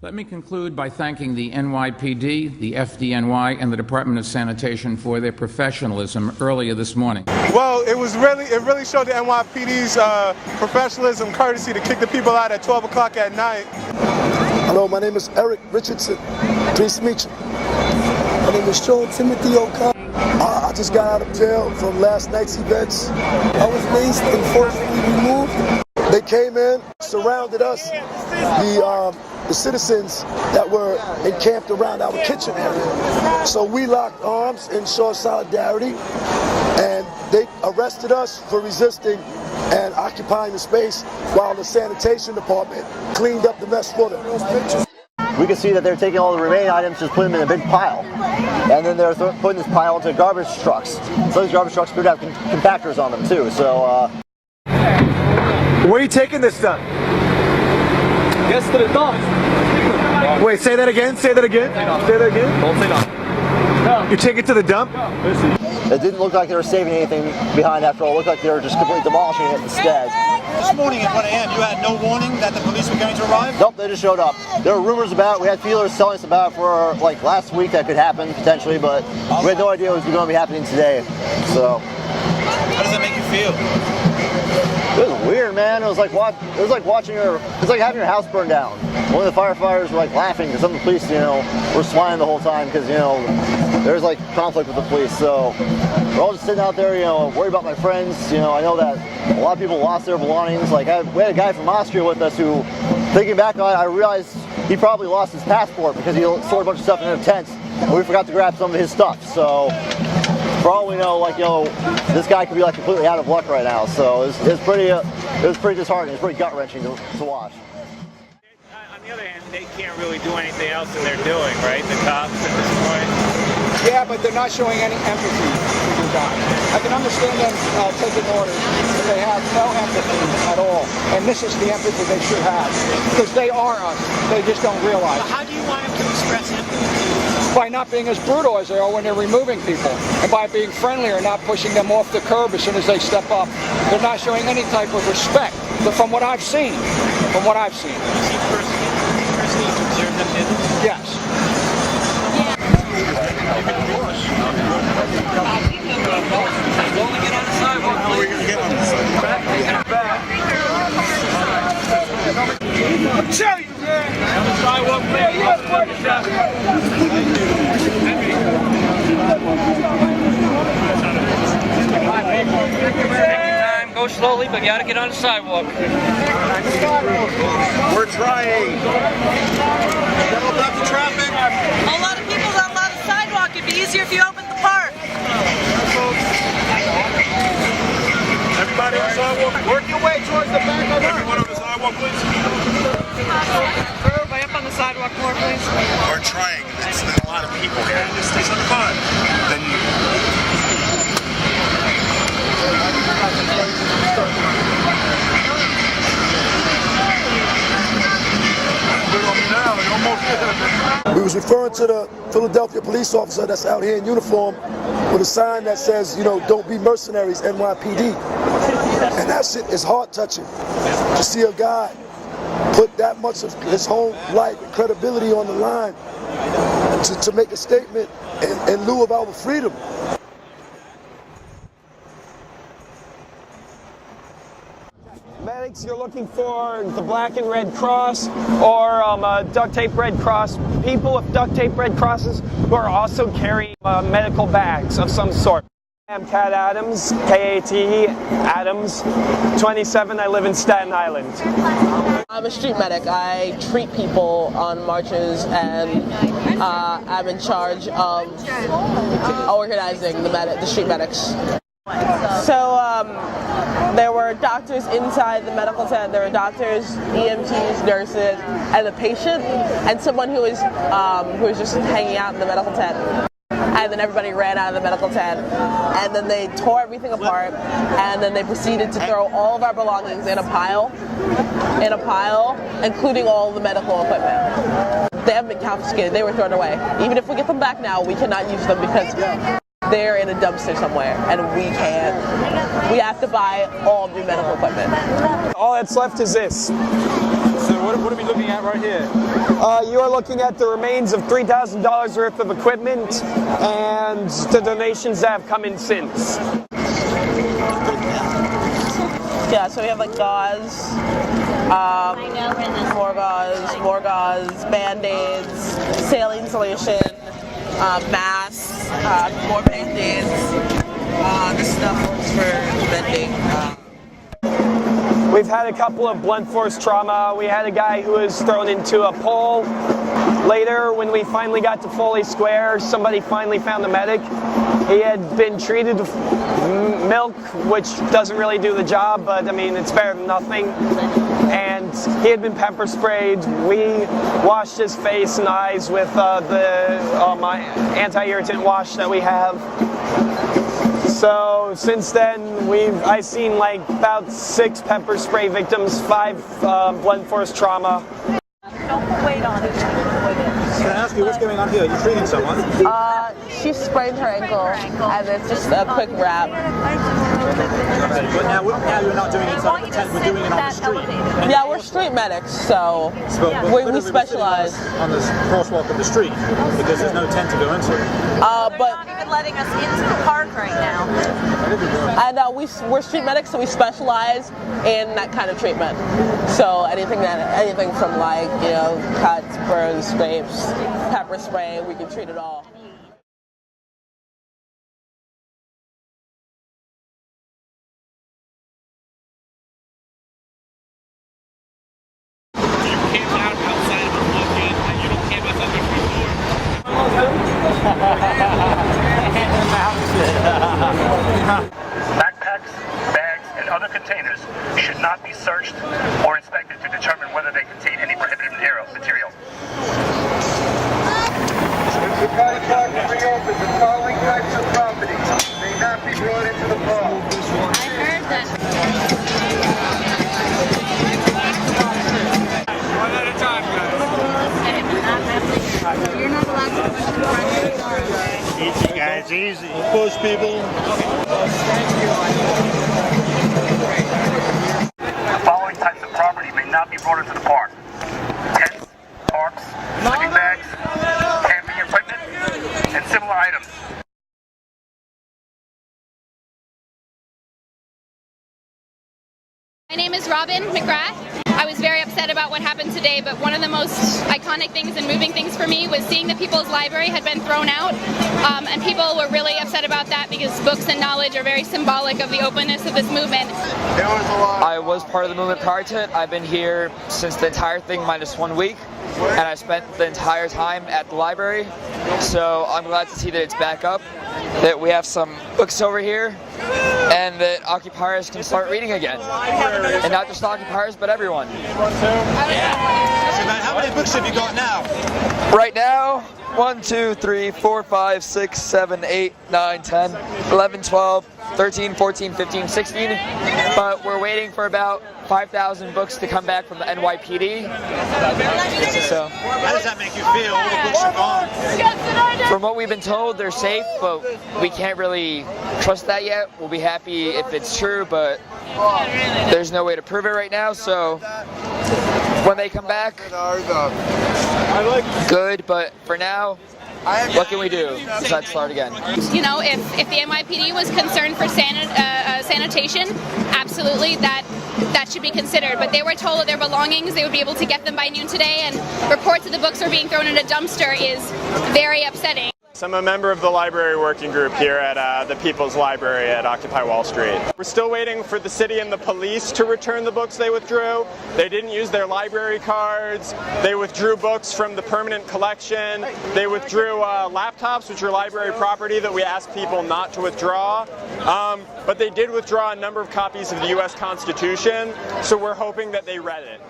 Let me conclude by thanking the NYPD, the FDNY, and the Department of Sanitation for their professionalism earlier this morning. Well, it really showed the NYPD's professionalism, courtesy to kick the people out at 12 o'clock at night. Hello, my name is Eric Richardson. Pleased to meet you. My name is Sean Timothy O'Connor. I just got out of jail from last night's events. I was released and forcibly removed. They came in, surrounded us, the citizens that were encamped around our kitchen area. So we locked arms and showed solidarity, and they arrested us for resisting and occupying the space while the sanitation department cleaned up the mess for them. We can see that they're taking all the remaining items, just putting them in a big pile. And then they're putting this pile into garbage trucks. So these garbage trucks could have compactors on them too. So, where are you taking this stuff? Guess to the dump. Wait, say that again, say that again. Say that again. Don't say that. No. You take it to the dump? It didn't look like they were saving anything behind after all. It looked like they were just completely demolishing it instead. This morning at 1 a.m. you had no warning that the police were going to arrive? Nope, they just showed up. There were rumors about it. We had feelers telling us about it for like last week that could happen potentially, but we had no idea it was going to be happening today. So. How does that make you feel? It was weird, man. It was like watching it's like having your house burned down. One of the firefighters were like laughing because some of the police, were swine the whole time because, there's like conflict with the police. So we're all just sitting out there, worried about my friends. I know that a lot of people lost their belongings. Like we had a guy from Austria with us who, thinking back on it, I realized he probably lost his passport because he stored a bunch of stuff in a tent and we forgot to grab some of his stuff. So for all we know, this guy could be like completely out of luck right now. So it was pretty disheartening. It was pretty gut wrenching to watch. On the other hand, they can't really do anything else than they're doing, right? The cops at this point. Yeah, but they're not showing any empathy for your guy. I can understand them taking orders, but they have no empathy at all. And this is the empathy they should have, because they are us. They just don't realize. So how do you want them to express empathy? By not being as brutal as they are when they're removing people, and by being friendlier, not pushing them off the curb as soon as they step up. They're not showing any type of respect. But from what I've seen, Is he personally observed them in? Yes. How are we going to get on the sidewalk? I'm telling you, Go slowly, but you gotta get on the sidewalk. We're trying. Double up the traffic. A lot of people don't allow the sidewalk. It'd be easier if you opened the park. Everybody on the sidewalk. Work your way towards the back of the Everyone on the sidewalk, please. Everybody up on the sidewalk more, please. We're trying. There's a lot of people here. It's fun. Then We was referring to the Philadelphia police officer that's out here in uniform with a sign that says, don't be mercenaries, NYPD. And that shit is heart-touching. To see a guy put that much of his whole life and credibility on the line to make a statement in lieu of our freedom. Medics, you're looking for the Black and Red Cross or duct tape Red Cross. People with duct tape Red Crosses who are also carrying medical bags of some sort. I'm Kat Adams, K-A-T-E, Adams, 27. I live in Staten Island. I'm a street medic. I treat people on marches, and I'm in charge of organizing the street medics. So there were doctors inside the medical tent. There were doctors, EMTs, nurses, and a patient, and someone who was just hanging out in the medical tent. And then everybody ran out of the medical tent, and then they tore everything apart, and then they proceeded to throw all of our belongings in a pile, including all of the medical equipment. They haven't been confiscated. They were thrown away. Even if we get them back now, we cannot use them because they're in a dumpster somewhere, and we can't. We have to buy all new medical equipment. All that's left is this. So what are we looking at right here? You are looking at the remains of $3,000 worth of equipment and the donations that have come in since. Yeah, so we have like gauze, more gauze, Band-Aids, saline solution, masks, more Band-Aids. This stuff works for bending. We've had a couple of blunt force trauma. We had a guy who was thrown into a pole. Later, when we finally got to Foley Square, somebody finally found the medic. He had been treated with milk, which doesn't really do the job, but I mean, it's better than nothing. And he had been pepper sprayed. We washed his face and eyes with my anti-irritant wash that we have. So since then, I've seen like about 6 pepper spray victims, 5 blunt force trauma. Don't put weight on it. Can I ask you what's going on here? You're treating someone? She sprained her ankle, and it's just a quick wrap. But now you're not doing it inside the tent, we're doing it on the street. Yeah, we're street medics, so we specialize. On the crosswalk of the street, because there's no tent to go into. But not even letting us into the park right now. And we're street medics, so we specialize in that kind of treatment. So anything from like, you know, cuts, burns, scrapes, pepper spray, we can treat it all. Backpacks, bags, and other containers should not be searched or inspected to determine whether they contain any prohibited material. Zuccotti Park is reopened. The following types of property may not be brought into the park. I heard that. One at a time, guys. You're not allowed to push the front door. Easy, guys, easy. Push, people. The following types of property may not be brought into the park: tents, tarps, sleeping bags, camping equipment, and similar items. My name is Robin McGrath. I was very upset about what happened today, but one of the most iconic things and moving things for me was seeing the People's Library had been thrown out, and people were really upset about that because books and knowledge are very symbolic of the openness of this movement. I was part of the movement prior to it. I've been here since the entire thing minus 1 week, and I spent the entire time at the library, so I'm glad to see that it's back up, that we have some books over here, and that occupiers can start reading again. And not just occupiers, but everyone. How many books have you got now? Right now, 1, 2, 3, 4, 5, 6, 7, 8, 9, 10, 11, 12, 13, 14, 15, 16. But we're waiting for about 5,000 books to come back from the NYPD. So, how does that make you feel? All the books are gone. From what we've been told, they're safe, but we can't really trust that yet. We'll be happy if it's true, but there's no way to prove it right now. So when they come back, good, but for now, what can we do besides start again? You know, if the NYPD was concerned for sanitation, absolutely that should be considered. But they were told that their belongings, they would be able to get them by noon today, and reports that the books were being thrown in a dumpster is very upsetting. I'm a member of the library working group here at the People's Library at Occupy Wall Street. We're still waiting for the city and the police to return the books they withdrew. They didn't use their library cards. They withdrew books from the permanent collection. They withdrew laptops, which are library property that we asked people not to withdraw. But they did withdraw a number of copies of the U.S. Constitution, so we're hoping that they read it.